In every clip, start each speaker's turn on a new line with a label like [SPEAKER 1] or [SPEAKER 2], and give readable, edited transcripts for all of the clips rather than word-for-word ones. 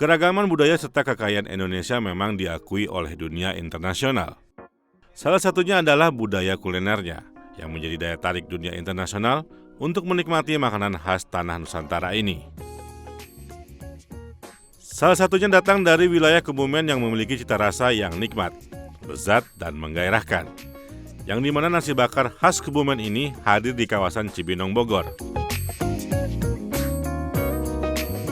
[SPEAKER 1] Keragaman budaya serta kekayaan Indonesia memang diakui oleh dunia internasional. Salah satunya adalah budaya kulinernya, yang menjadi daya tarik dunia internasional untuk menikmati makanan khas tanah Nusantara ini. Salah satunya datang dari wilayah Kebumen yang memiliki cita rasa yang nikmat, lezat, dan menggairahkan. Yang dimana nasi bakar khas Kebumen ini hadir di kawasan Cibinong, Bogor.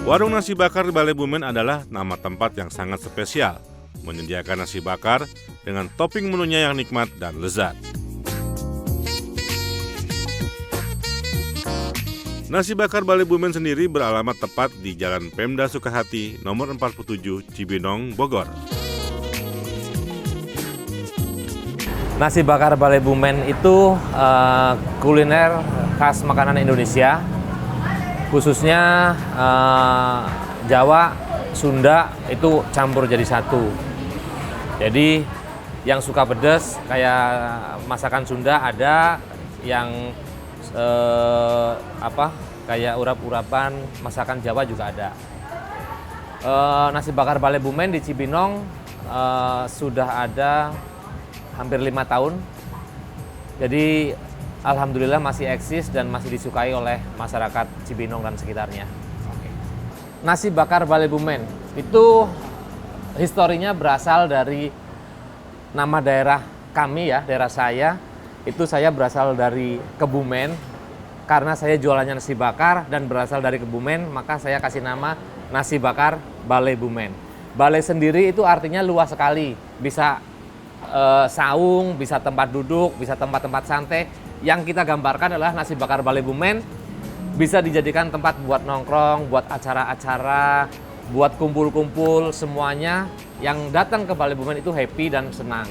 [SPEAKER 1] Warung Nasi Bakar Balai Bumen adalah nama tempat yang sangat spesial, menyediakan nasi bakar dengan topping menunya yang nikmat dan lezat. Nasi Bakar Balai Bumen sendiri beralamat tepat di Jalan Pemda Sukahati, nomor 47, Cibinong, Bogor.
[SPEAKER 2] Nasi Bakar Balai Bumen itu kuliner khas makanan Indonesia, khususnya Jawa, Sunda itu campur jadi satu. Jadi yang suka pedas kayak masakan Sunda ada, yang kayak urap-urapan masakan Jawa juga ada. Nasi Bakar Balai Bumen di Cibinong sudah ada hampir 5 tahun. Jadi alhamdulillah masih eksis dan masih disukai oleh masyarakat Cibinong dan sekitarnya. Nasi Bakar Balai Bumen itu historinya berasal dari nama daerah kami ya, daerah saya. Itu saya berasal dari Kebumen, karena saya jualannya nasi bakar dan berasal dari Kebumen, maka saya kasih nama Nasi Bakar Balai Bumen. Balai sendiri itu artinya luas sekali, bisa saung, bisa tempat duduk, bisa tempat-tempat santai. Yang kita gambarkan adalah Nasi Bakar Balai Bumen bisa dijadikan tempat buat nongkrong, buat acara-acara, buat kumpul-kumpul, semuanya yang datang ke Balai Bumen itu happy dan senang.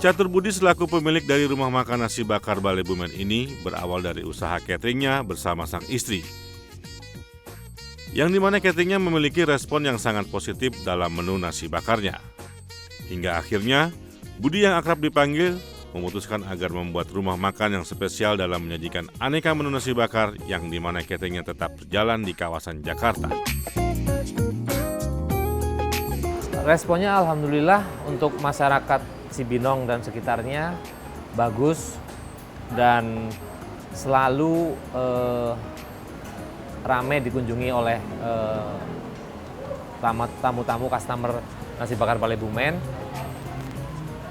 [SPEAKER 1] Catur Budi selaku pemilik dari rumah makan Nasi Bakar Balai Bumen ini berawal dari usaha cateringnya bersama sang istri. Yang dimana cateringnya memiliki respon yang sangat positif dalam menu nasi bakarnya. Hingga akhirnya, Budi yang akrab dipanggil memutuskan agar membuat rumah makan yang spesial dalam menyajikan aneka menu nasi bakar yang dimana cateringnya tetap berjalan di kawasan Jakarta.
[SPEAKER 2] Responnya alhamdulillah untuk masyarakat Cibinong dan sekitarnya bagus dan selalu ramai dikunjungi oleh tamu-tamu customer Nasi Bakar Balai Bumen.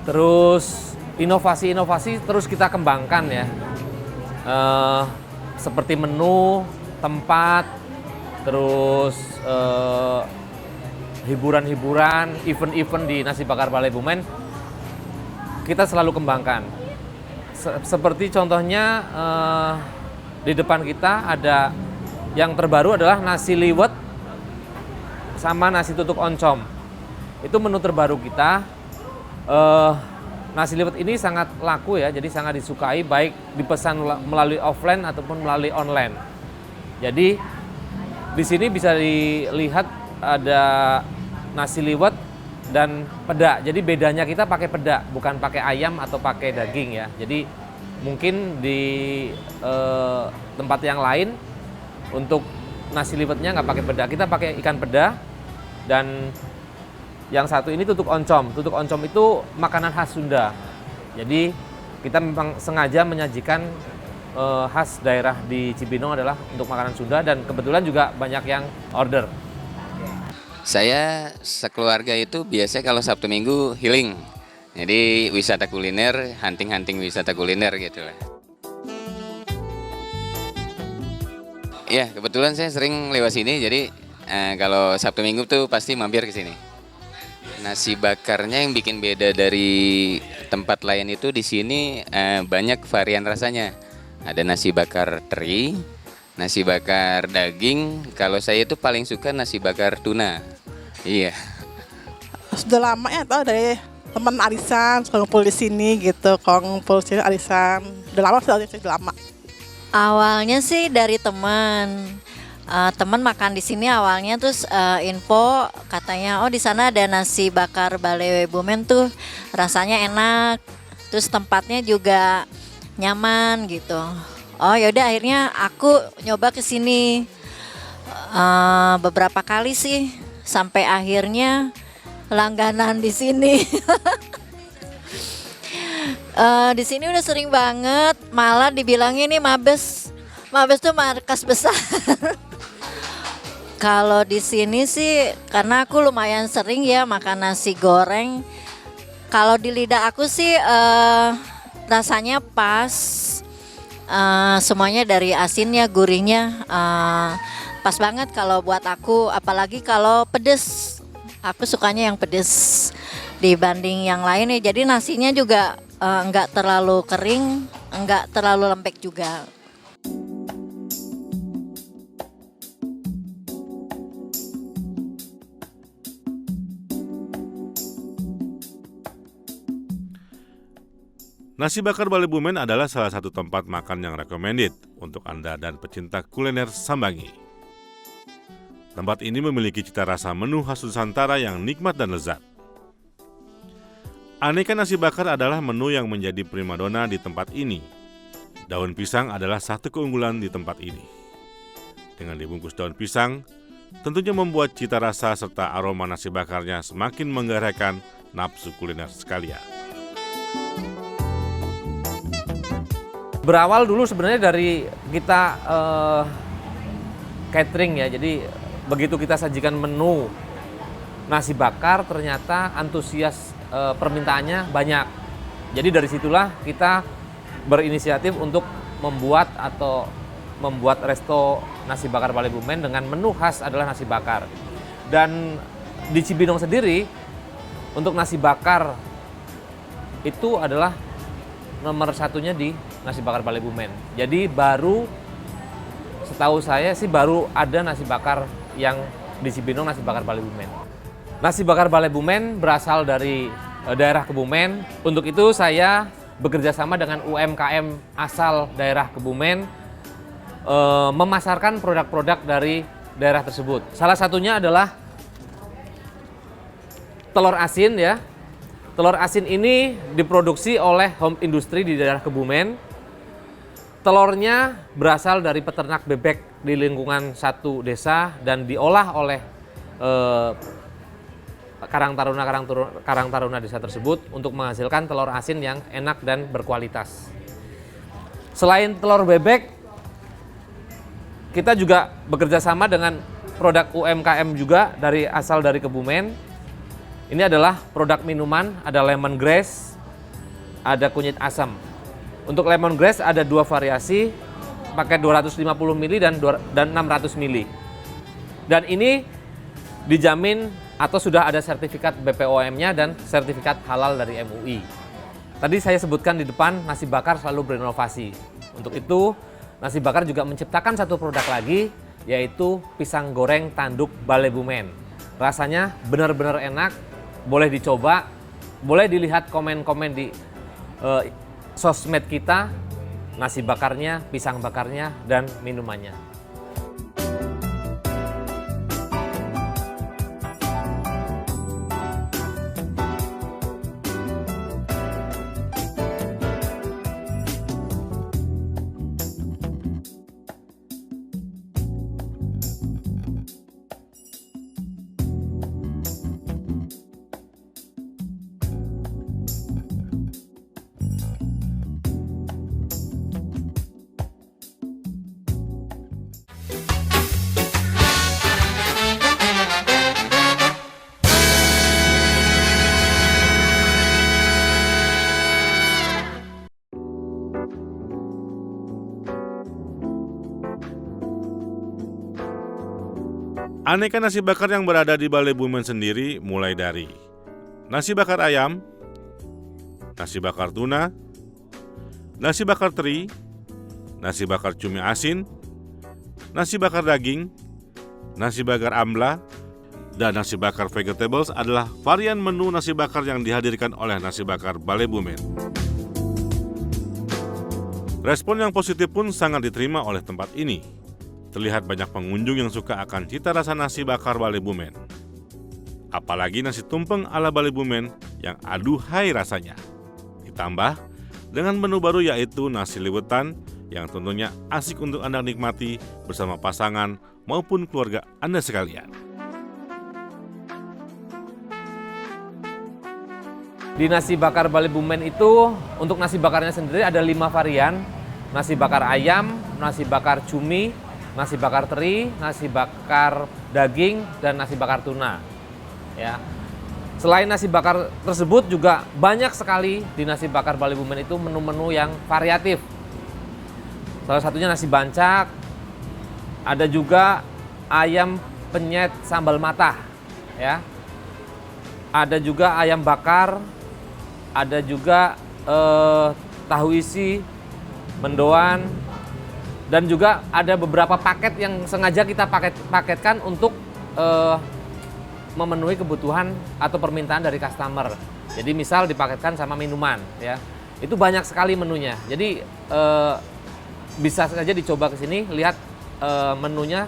[SPEAKER 2] Terus inovasi-inovasi terus kita kembangkan ya, seperti menu, tempat, terus hiburan-hiburan, event-event di Nasi Bakar Balai Bumen kita selalu kembangkan. Seperti contohnya di depan kita ada yang terbaru adalah nasi liwet sama nasi tutuk oncom. Itu menu terbaru kita. Nasi liwet ini sangat laku ya, jadi sangat disukai baik dipesan melalui offline ataupun melalui online. Jadi di sini bisa dilihat ada nasi liwet dan peda. Jadi bedanya kita pakai peda, bukan pakai ayam atau pakai daging ya. Jadi mungkin di tempat yang lain untuk nasi liwetnya nggak pakai peda, kita pakai ikan peda. Dan yang satu ini tutuk oncom. Tutuk oncom itu makanan khas Sunda. Jadi kita memang sengaja menyajikan khas daerah di Cibinong adalah untuk makanan Sunda dan kebetulan juga banyak yang order.
[SPEAKER 3] Saya sekeluarga itu biasanya kalau Sabtu Minggu healing. Jadi wisata kuliner, hunting-hunting wisata kuliner gitu lah. Ya, kebetulan saya sering lewat sini, jadi kalau Sabtu Minggu tuh pasti mampir ke sini. Nasi bakarnya yang bikin beda dari tempat lain itu di sini banyak varian rasanya. Ada nasi bakar teri, nasi bakar daging. Kalau saya itu paling suka nasi bakar tuna. Iya.
[SPEAKER 4] Sudah lama ya, tahu dari teman arisan suka ngumpul di sini gitu. Kalau ngumpul sini arisan, udah lama sudah lama.
[SPEAKER 5] Awalnya sih dari teman. Teman makan di sini awalnya terus info katanya di sana ada nasi bakar Balai Bumen tuh rasanya enak, terus tempatnya juga nyaman gitu. Oh yaudah akhirnya aku nyoba ke sini beberapa kali sih sampai akhirnya langganan di sini. Di sini udah sering banget, malah dibilangin ini Mabes. Mabes tuh markas besar. Kalau di sini sih karena aku lumayan sering ya makan nasi goreng. Kalau di lidah aku sih rasanya pas. Semuanya dari asinnya, gurihnya pas banget kalau buat aku. Apalagi kalau pedes. Aku sukanya yang pedes dibanding yang lain ya. Jadi nasinya juga enggak terlalu kering, enggak terlalu lembek juga.
[SPEAKER 1] Nasi bakar Balai Bumen adalah salah satu tempat makan yang recommended untuk Anda dan pecinta kuliner Sambangi. Tempat ini memiliki cita rasa menu khas Nusantara yang nikmat dan lezat. Aneka nasi bakar adalah menu yang menjadi primadona di tempat ini. Daun pisang adalah satu keunggulan di tempat ini. Dengan dibungkus daun pisang, tentunya membuat cita rasa serta aroma nasi bakarnya semakin menggerakkan nafsu kuliner sekalian.
[SPEAKER 2] Berawal dulu sebenarnya dari kita catering ya, jadi begitu kita sajikan menu nasi bakar ternyata antusias permintaannya banyak. Jadi dari situlah kita berinisiatif untuk membuat resto nasi bakar Balai Bumen dengan menu khas adalah nasi bakar. Dan di Cibinong sendiri untuk nasi bakar itu adalah nomor satunya di nasi bakar Balai Bumen. Jadi baru setahu saya sih baru ada nasi bakar yang di Cibinong nasi bakar Balai Bumen. Nasi bakar Balai Bumen berasal dari daerah Kebumen. Untuk itu saya bekerja sama dengan UMKM asal daerah Kebumen memasarkan produk-produk dari daerah tersebut. Salah satunya adalah telur asin ya. Telur asin ini diproduksi oleh home industry di daerah Kebumen. Telurnya berasal dari peternak bebek di lingkungan satu desa dan diolah oleh Karang Taruna desa tersebut untuk menghasilkan telur asin yang enak dan berkualitas. Selain telur bebek, kita juga bekerja sama dengan produk UMKM juga asal dari Kebumen. Ini adalah produk minuman, ada lemongrass, ada kunyit asam. Untuk lemongrass ada dua variasi, pakai 250 ml dan 600 ml. Dan ini dijamin atau sudah ada sertifikat BPOM-nya dan sertifikat halal dari MUI. Tadi saya sebutkan di depan, nasi bakar selalu berinovasi. Untuk itu, nasi bakar juga menciptakan satu produk lagi, yaitu pisang goreng tanduk Balai Bumen. Rasanya benar-benar enak, boleh dicoba, boleh dilihat komen-komen di sosmed kita, nasi bakarnya, pisang bakarnya, dan minumannya.
[SPEAKER 1] Aneka nasi bakar yang berada di Balai Bumen sendiri mulai dari nasi bakar ayam, nasi bakar tuna, nasi bakar teri, nasi bakar cumi asin, nasi bakar daging, nasi bakar ambla, dan nasi bakar vegetables adalah varian menu nasi bakar yang dihadirkan oleh nasi bakar Balai Bumen. Respon yang positif pun sangat diterima oleh tempat ini. Terlihat banyak pengunjung yang suka akan cita rasa nasi bakar Balai Bumen. Apalagi nasi tumpeng ala Balai Bumen yang aduhai rasanya. Ditambah dengan menu baru yaitu nasi liwetan yang tentunya asik untuk Anda nikmati bersama pasangan maupun keluarga Anda sekalian.
[SPEAKER 2] Di nasi bakar Bale Bumen itu, untuk nasi bakarnya sendiri ada 5 varian. Nasi bakar ayam, nasi bakar cumi, nasi bakar teri, nasi bakar daging, dan nasi bakar tuna. Ya. Selain nasi bakar tersebut juga banyak sekali di nasi bakar Bale Bumen itu menu-menu yang variatif. Salah satunya nasi bancak, ada juga ayam penyet sambal matah, ya. Ada juga ayam bakar, ada juga tahu isi, mendoan, dan juga ada beberapa paket yang sengaja kita paketkan untuk memenuhi kebutuhan atau permintaan dari customer. Jadi misal dipaketkan sama minuman, ya. Itu banyak sekali menunya. Jadi bisa saja dicoba ke sini, lihat menunya,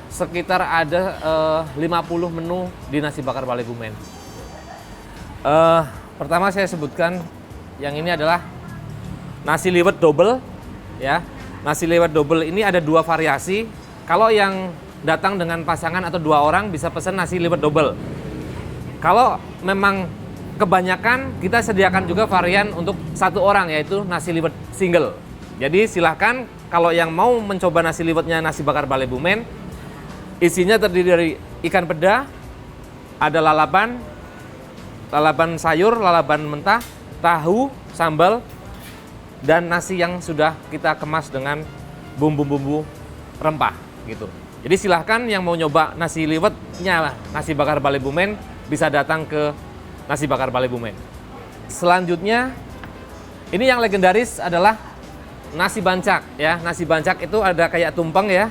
[SPEAKER 2] sekitar ada 50 menu di nasi bakar Bale Bumen. Pertama saya sebutkan yang ini adalah nasi liwet double, ya. Nasi liwet double ini ada 2 variasi. Kalau yang datang dengan pasangan atau 2 orang bisa pesan nasi liwet double. Kalau memang kebanyakan, kita sediakan juga varian untuk 1 orang, yaitu nasi liwet single. Jadi silahkan kalau yang mau mencoba nasi liwetnya nasi bakar Bale Bumen, isinya terdiri dari ikan peda, ada lalapan sayur, lalapan mentah, tahu, sambal, dan nasi yang sudah kita kemas dengan bumbu-bumbu rempah gitu. Jadi silahkan yang mau nyoba nasi liwetnya nasi bakar Bale Bumen bisa datang ke nasi bakar Bale Bumen. Selanjutnya, ini yang legendaris adalah nasi bancak, ya. Nasi bancak itu ada kayak tumpeng, ya.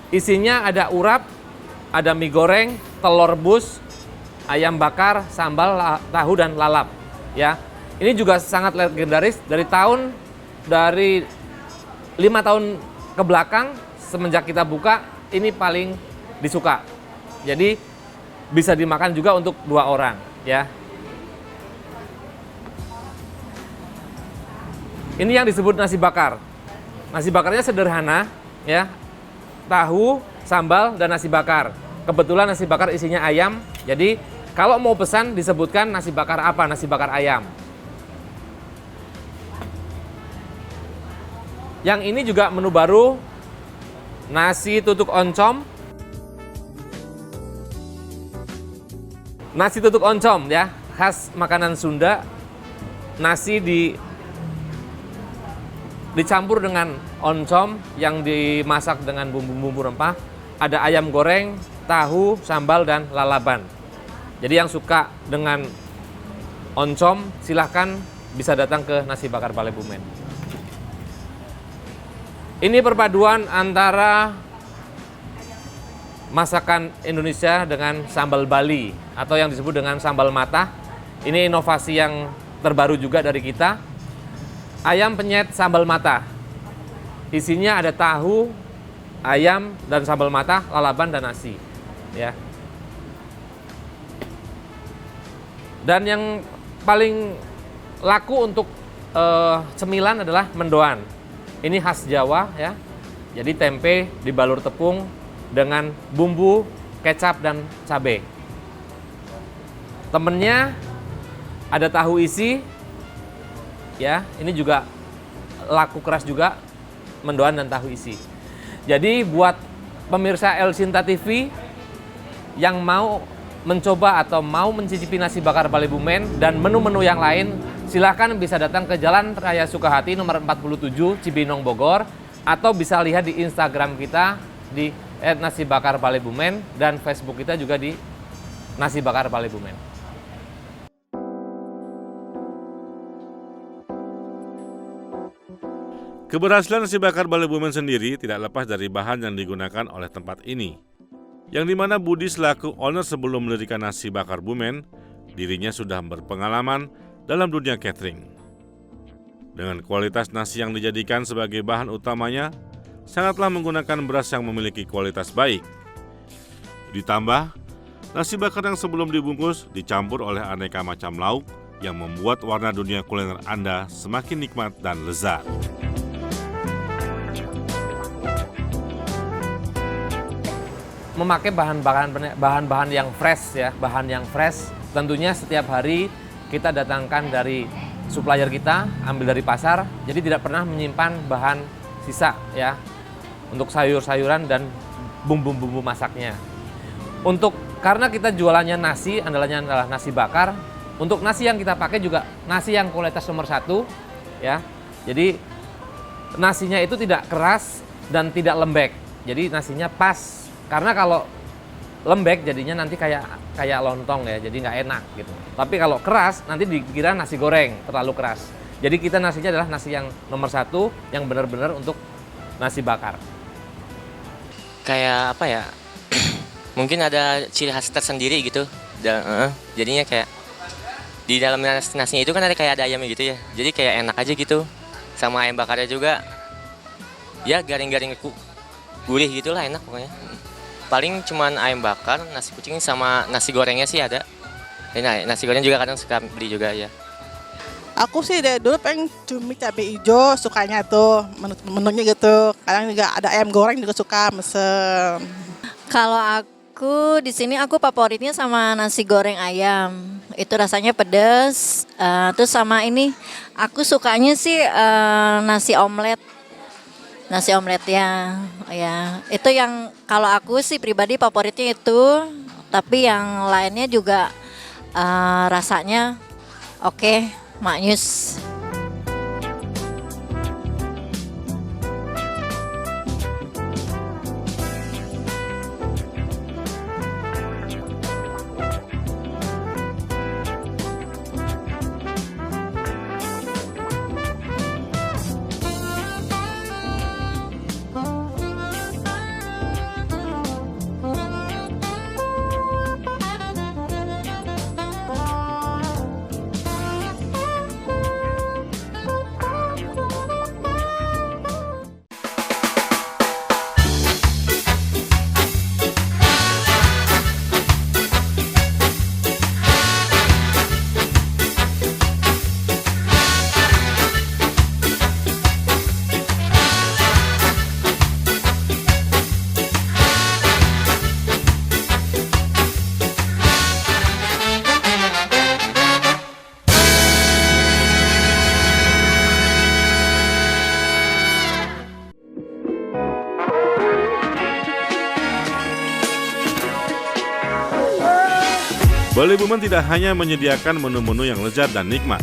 [SPEAKER 2] Isinya ada urap, ada mie goreng, telur rebus, ayam bakar, sambal, tahu, dan lalap, ya. Ini juga sangat legendaris dari 5 tahun ke belakang semenjak kita buka, ini paling disuka. Jadi bisa dimakan juga untuk 2 orang, ya. Ini yang disebut nasi bakar. Nasi bakarnya sederhana, ya. Tahu, sambal, dan nasi bakar. Kebetulan nasi bakar isinya ayam, jadi kalau mau pesan disebutkan nasi bakar apa, nasi bakar ayam. Yang ini juga menu baru, nasi tutuk oncom. Nasi tutuk oncom, ya, khas makanan Sunda. Nasi dicampur dengan oncom yang dimasak dengan bumbu-bumbu rempah. Ada ayam goreng, tahu, sambal, dan lalapan. Jadi yang suka dengan oncom, silahkan bisa datang ke nasi bakar Bale Bumen. Ini perpaduan antara masakan Indonesia dengan sambal Bali atau yang disebut dengan sambal matah. Ini inovasi yang terbaru juga dari kita. Ayam penyet sambal matah. Isinya ada tahu, ayam, dan sambal matah, lalapan, dan nasi, ya. Dan yang paling laku untuk cemilan adalah mendoan. Ini khas Jawa, ya. Jadi tempe dibalur tepung dengan bumbu, kecap, dan cabai. Temennya ada tahu isi, ya. Ini juga laku keras juga, mendoan dan tahu isi. Jadi buat pemirsa El Sinta TV yang mau mencoba atau mau mencicipi nasi bakar Bale Bumen dan menu-menu yang lain, silahkan bisa datang ke Jalan Raya Sukahati nomor 47 Cibinong Bogor, atau bisa lihat di Instagram kita di @nasi-bakar-Bale-Bumen, dan Facebook kita juga di Nasi Bakar Bale Bumen.
[SPEAKER 1] Keberhasilan nasi bakar Bale Bumen sendiri tidak lepas dari bahan yang digunakan oleh tempat ini, yang dimana Budi selaku owner sebelum mendirikan nasi bakar Bumen, dirinya sudah berpengalaman dalam dunia catering. Dengan kualitas nasi yang dijadikan sebagai bahan utamanya, sangatlah menggunakan beras yang memiliki kualitas baik. Ditambah, nasi bakar yang sebelum dibungkus dicampur oleh aneka macam lauk yang membuat warna dunia kuliner Anda semakin nikmat dan lezat.
[SPEAKER 2] Memakai bahan-bahan yang fresh ya, bahan yang fresh. Tentunya setiap hari kita datangkan dari supplier kita, ambil dari pasar. Jadi tidak pernah menyimpan bahan sisa ya untuk sayur-sayuran dan bumbu-bumbu masaknya. Karena kita jualannya nasi, andalannya adalah nasi bakar. Untuk nasi yang kita pakai juga nasi yang kualitas nomor 1 ya. Jadi nasinya itu tidak keras dan tidak lembek. Jadi nasinya pas. Karena kalau lembek jadinya nanti kayak lontong ya, jadi nggak enak gitu. Tapi kalau keras nanti dikira nasi goreng, terlalu keras. Jadi kita nasinya adalah nasi yang nomor 1 yang benar-benar untuk nasi bakar.
[SPEAKER 6] Kayak apa ya? Mungkin ada ciri khas tersendiri gitu. Jadinya kayak di dalam nasinya itu kan kayak ada ayamnya gitu ya. Jadi kayak enak aja gitu. Sama ayam bakarnya juga. Ya garing-garing gurih gitulah, enak pokoknya. Paling cuman ayam bakar, nasi kucing sama nasi gorengnya sih ada. Nah, nasi goreng juga kadang suka beli juga ya.
[SPEAKER 4] Aku sih dari dulu pengen cumi cabai hijau, sukanya tuh menunya gitu. Kadang juga ada ayam goreng juga suka mesen.
[SPEAKER 5] Kalau aku di sini aku favoritnya sama nasi goreng ayam. Itu rasanya pedas. Terus sama ini aku sukanya sih nasi omelet. Nasi omelet ya. Itu yang kalau aku sih pribadi favoritnya itu. Tapi yang lainnya juga rasanya oke, maknyus.
[SPEAKER 1] Bale Bumen tidak hanya menyediakan menu-menu yang lezat dan nikmat,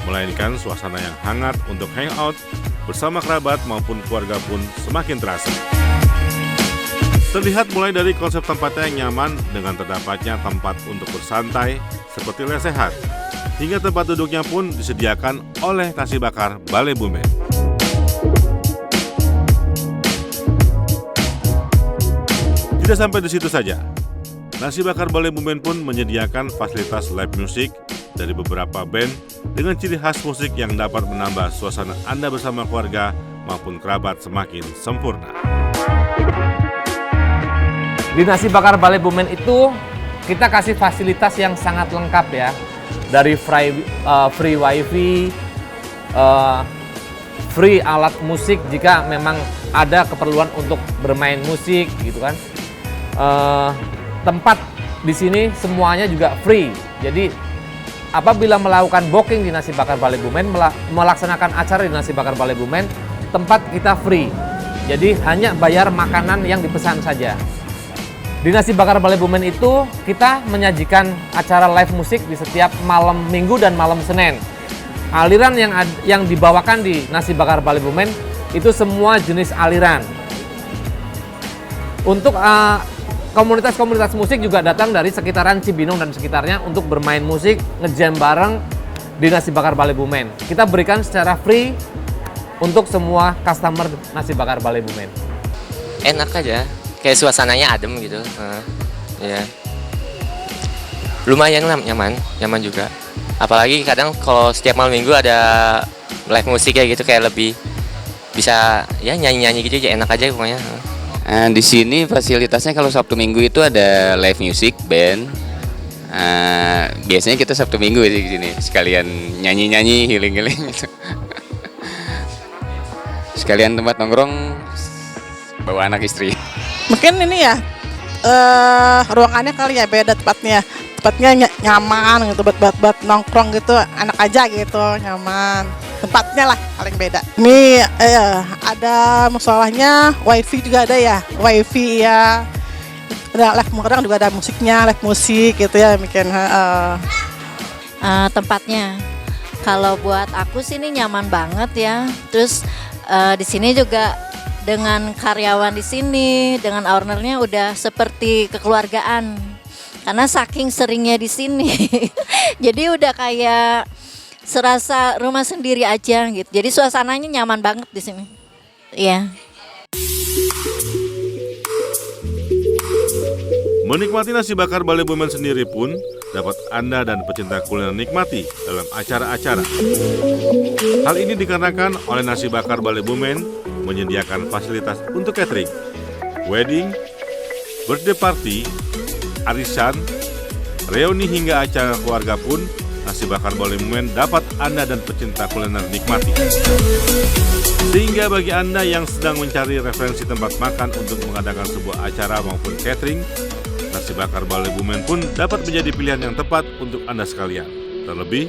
[SPEAKER 1] melainkan suasana yang hangat untuk hangout bersama kerabat maupun keluarga pun semakin terasa. Terlihat mulai dari konsep tempatnya yang nyaman dengan terdapatnya tempat untuk bersantai seperti lesehan, hingga tempat duduknya pun disediakan oleh nasi bakar Bale Bumen. Tidak sampai di situ saja. Nasi bakar Bale Bumen pun menyediakan fasilitas live music dari beberapa band dengan ciri khas musik yang dapat menambah suasana Anda bersama keluarga maupun kerabat semakin sempurna.
[SPEAKER 2] Di nasi bakar Bale Bumen itu kita kasih fasilitas yang sangat lengkap ya. Dari free wifi, free alat musik jika memang ada keperluan untuk bermain musik gitu kan. Tempat di sini semuanya juga free. Jadi apabila melakukan booking di nasi bakar Bale Bumen, melaksanakan acara di nasi bakar Bale Bumen, tempat kita free. Jadi hanya bayar makanan yang dipesan saja. Di nasi bakar Bale Bumen itu kita menyajikan acara live musik di setiap malam Minggu dan malam Senin. Aliran yang dibawakan di nasi bakar Bale Bumen itu semua jenis aliran. Untuk komunitas-komunitas musik juga datang dari sekitaran Cibinong dan sekitarnya untuk bermain musik, ngejam bareng di nasi bakar Bale Bumen. Kita berikan secara free untuk semua customer nasi bakar Bale Bumen.
[SPEAKER 6] Enak aja, kayak suasananya adem gitu. Ya. Lumayan lah, nyaman juga. Apalagi kadang kalau setiap malam minggu ada live musik ya gitu, kayak lebih bisa ya nyanyi-nyanyi gitu aja, enak aja pokoknya.
[SPEAKER 3] Di sini fasilitasnya kalau Sabtu Minggu itu ada live music, band, Biasanya kita Sabtu Minggu sih di sini, sekalian nyanyi-nyanyi, healing-healing gitu. Sekalian tempat nongkrong, bawa anak istri.
[SPEAKER 4] Mungkin ini ya ruangannya kali ya beda tempatnya nyaman gitu buat nongkrong gitu, enak aja gitu, nyaman. Tempatnya lah paling beda. Ini ada masalahnya wifi juga ada ya, wifi ya. Ada live kadang juga ada musiknya, live musik gitu ya, bikin
[SPEAKER 5] Tempatnya, kalau buat aku sih ini nyaman banget ya. Terus di sini juga dengan karyawan di sini, dengan ownernya udah seperti kekeluargaan. Karena saking seringnya di sini, jadi udah kayak serasa rumah sendiri aja gitu. Jadi suasananya nyaman banget di sini. Iya.
[SPEAKER 1] Menikmati nasi bakar Balai Bumen sendiri pun dapat Anda dan pecinta kuliner nikmati dalam acara-acara. Hal ini dikarenakan oleh nasi bakar Balai Bumen menyediakan fasilitas untuk catering, wedding, birthday party, arisan, reuni hingga acara keluarga pun nasi bakar Balai Bumen dapat Anda dan pecinta kuliner nikmati. Sehingga bagi Anda yang sedang mencari referensi tempat makan untuk mengadakan sebuah acara maupun catering, nasi bakar Balai Bumen pun dapat menjadi pilihan yang tepat untuk Anda sekalian. Terlebih,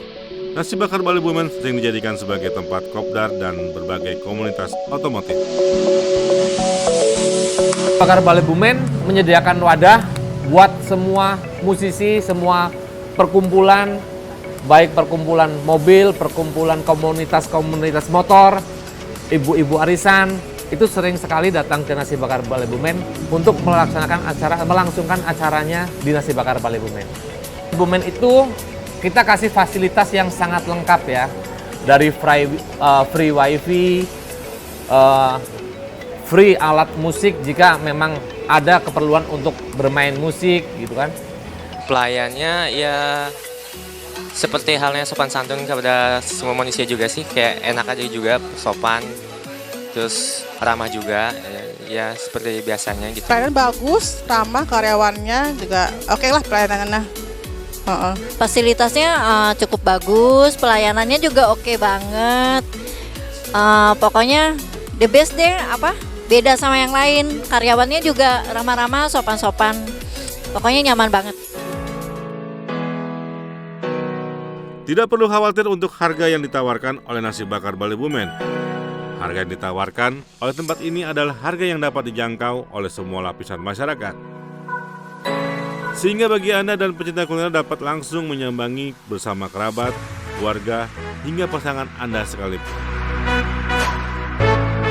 [SPEAKER 1] nasi bakar Balai Bumen sering dijadikan sebagai tempat kopdar dan berbagai komunitas otomotif.
[SPEAKER 2] Bakar Balai Bumen menyediakan wadah buat semua musisi, semua perkumpulan, baik perkumpulan mobil, perkumpulan komunitas motor, ibu-ibu arisan, itu sering sekali datang ke Nasi Bakar Balai Bumen untuk melangsungkan acaranya di Nasi Bakar Balai Bumen. Bumen itu kita kasih fasilitas yang sangat lengkap ya, dari free wifi, free alat musik jika memang ada keperluan untuk bermain musik gitu kan.
[SPEAKER 6] Pelayannya ya seperti halnya sopan santun kepada semua manusia juga sih, kayak enak aja juga, sopan, terus ramah juga, ya seperti biasanya gitu.
[SPEAKER 4] Pelayanan bagus, ramah, karyawannya juga oke lah pelayanannya.
[SPEAKER 5] Fasilitasnya cukup bagus, pelayanannya juga oke banget. Pokoknya the best deh, beda sama yang lain. Karyawannya juga ramah-ramah, sopan-sopan. Pokoknya nyaman banget.
[SPEAKER 1] Tidak perlu khawatir untuk harga yang ditawarkan oleh Nasi Bakar Balai Bumen. Harga yang ditawarkan oleh tempat ini adalah harga yang dapat dijangkau oleh semua lapisan masyarakat. Sehingga bagi Anda dan pecinta kuliner dapat langsung menyambangi bersama kerabat, keluarga, hingga pasangan Anda sekalipun.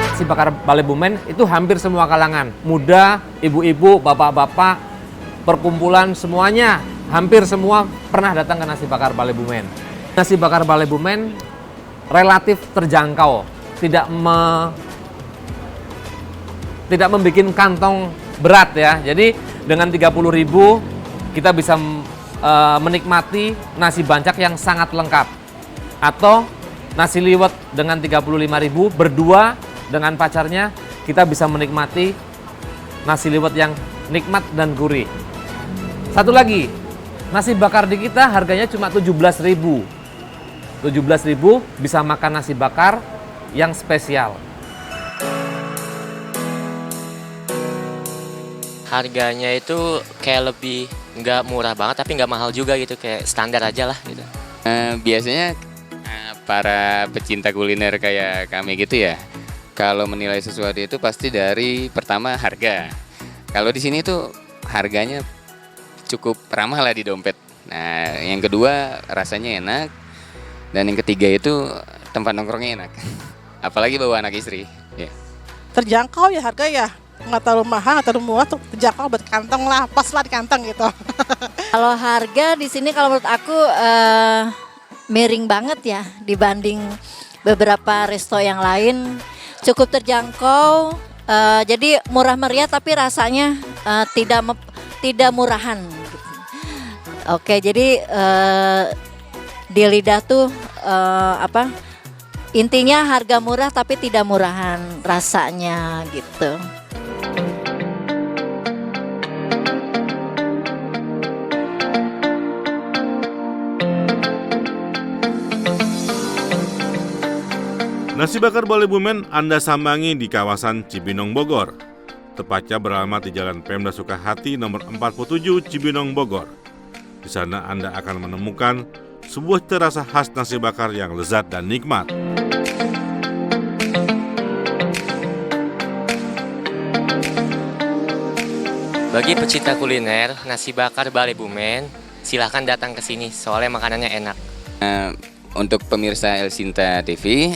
[SPEAKER 2] Nasi Bakar Balai Bumen itu hampir semua kalangan, muda, ibu-ibu, bapak-bapak, perkumpulan, semuanya, hampir semua pernah datang ke Nasi Bakar Balai Bumen. Nasi Bakar Balai Bumen relatif terjangkau, tidak membuat kantong berat ya. Jadi dengan 30.000 kita bisa menikmati nasi bancak yang sangat lengkap. Atau nasi liwet dengan 35.000 berdua dengan pacarnya kita bisa menikmati nasi liwet yang nikmat dan gurih. Satu lagi, nasi bakar di kita harganya cuma 17.000. 17.000 bisa makan nasi bakar yang spesial.
[SPEAKER 6] Harganya itu kayak lebih nggak murah banget tapi nggak mahal juga gitu, kayak standar aja lah gitu.
[SPEAKER 3] Biasanya para pecinta kuliner kayak kami gitu ya, kalau menilai sesuatu itu pasti dari pertama harga. Kalau di sini tuh harganya cukup ramah lah di dompet. Nah, yang kedua rasanya enak, dan yang ketiga itu tempat nongkrongnya enak. Apalagi bawa anak istri. Yeah.
[SPEAKER 4] Terjangkau ya harga ya, nggak terlalu mahal, nggak terlalu murah, tuh terjangkau buat kantong lah, pas lah di kantong gitu.
[SPEAKER 5] Kalau harga di sini kalau menurut aku miring banget ya dibanding beberapa resto yang lain. Cukup terjangkau, jadi murah meriah tapi rasanya tidak murahan. Oke, jadi di lidah tuh intinya harga murah tapi tidak murahan rasanya gitu.
[SPEAKER 1] Nasi bakar Balai Bumen Anda sambangi di kawasan Cibinong, Bogor. Tepatnya beralamat di Jalan Pemda Sukahati nomor 47 Cibinong, Bogor. Di sana Anda akan menemukan sebuah cita rasa khas nasi bakar yang lezat dan nikmat.
[SPEAKER 6] Bagi pecinta kuliner, nasi bakar Balai Bumen, silahkan datang ke sini, soalnya makanannya enak.
[SPEAKER 3] Untuk pemirsa El Sinta TV,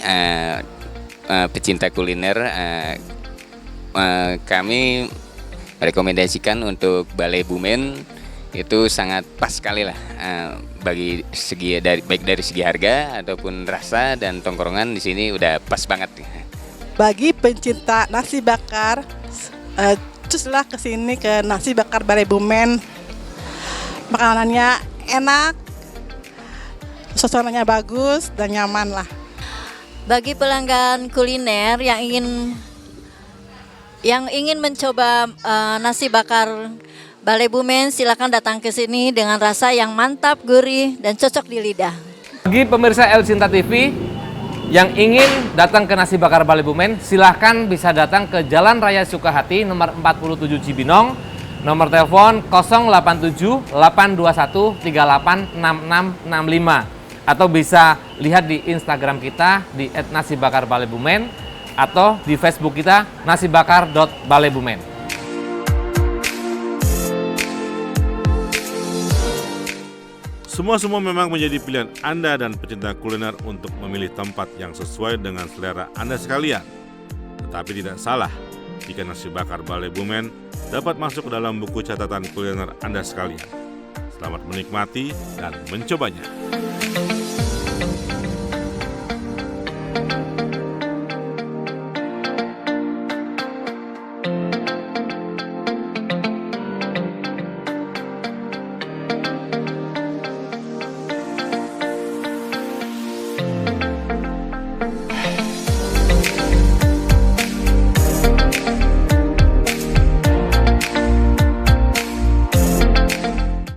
[SPEAKER 3] pecinta kuliner, kami rekomendasikan untuk Balai Bumen itu sangat pas sekali lah, bagi segi baik dari segi harga ataupun rasa dan tongkrongan di sini udah pas banget.
[SPEAKER 4] Bagi pencinta nasi bakar, cuslah ke sini ke nasi bakar Balai Bumen. Makanannya enak, suasananya bagus dan nyaman lah.
[SPEAKER 5] Bagi pelanggan kuliner yang ingin mencoba nasi bakar Balai Bumen, silakan datang ke sini dengan rasa yang mantap, gurih, dan cocok di lidah.
[SPEAKER 2] Bagi pemirsa El Sinta TV yang ingin datang ke nasi bakar Balai Bumen, silahkan bisa datang ke Jalan Raya Sukahati nomor 47 Cibinong, nomor telepon 087 821 386665. Atau bisa lihat di Instagram kita di @nasibakarbalaibumen atau di Facebook kita nasibakar.balaibumen.
[SPEAKER 1] Semua memang menjadi pilihan Anda dan pecinta kuliner untuk memilih tempat yang sesuai dengan selera Anda sekalian. Tetapi tidak salah jika nasi bakar Balai Bumen dapat masuk ke dalam buku catatan kuliner Anda sekalian. Selamat menikmati dan mencobanya.